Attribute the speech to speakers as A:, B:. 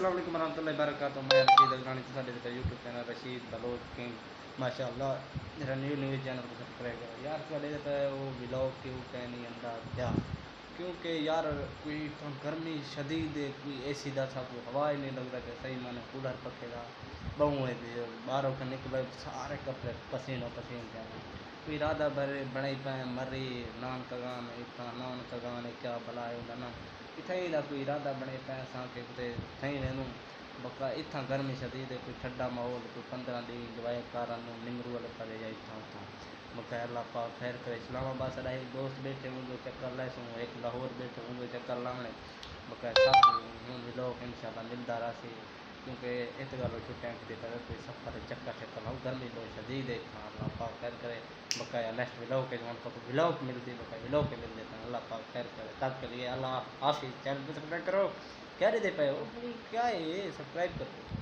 A: अस्सलाम वालेकुम warahmatullahi wabarakatuh। मैं रशीद अगरानी से साढ़े पे YouTube channel Rashid Baloch king माशाअल्लाह मेरा न्यूज़ चैनल को सब्सक्राइब करो यार। साढ़े पे वो व्लॉग क्यों कहनी अंदा क्या, क्योंकि यार कोई गर्मी शदीद है, कोई एसी दा सा कोई हवा ही नहीं लगता कि सही माने कूलर पखे दा बहु है बाहरों का निकले सारे कपड़े पसीनो पसीन जाने। कोई इरादा बड़े बड़े पे मरी नान कगान इतना नान कगान क्या भला है ना इतना ही कोई इरादा बने पे असांखे किते थई वेंदुमि बका इतना गर्मी शदीद है, कोई ठंडा माहौल कोई 15 ॾींहं इंजॉय करण निमरू वाले करे या इतना उतना बका अल्लाह पाक खैर करे। इस्लामाबाद साढ़ा एक दोस्त बैठे होंगे चक्कर लाइसूँ, एक लाहौर बैठे होंगे चक्कर लाने बका सब हूँ लोग इंशाल्लाह मिलता रहा क्योंकि इत गल छुट्टियां की तरह कोई सफ़र चक्कर चक्कर लाओ गर्मी बहुत शदीद है। अल्लाह पाक खैर करे बकाया नेक्स्ट व्लॉग के जवान को व्लॉग मिलती बका व्लॉग के मिल देता है। अल्लाह पाक खैर करे तब के लिए अल्लाह हाफिज़। चैनल को सब्सक्राइब करो क्या देते पे हो क्या है ये सब्सक्राइब करो।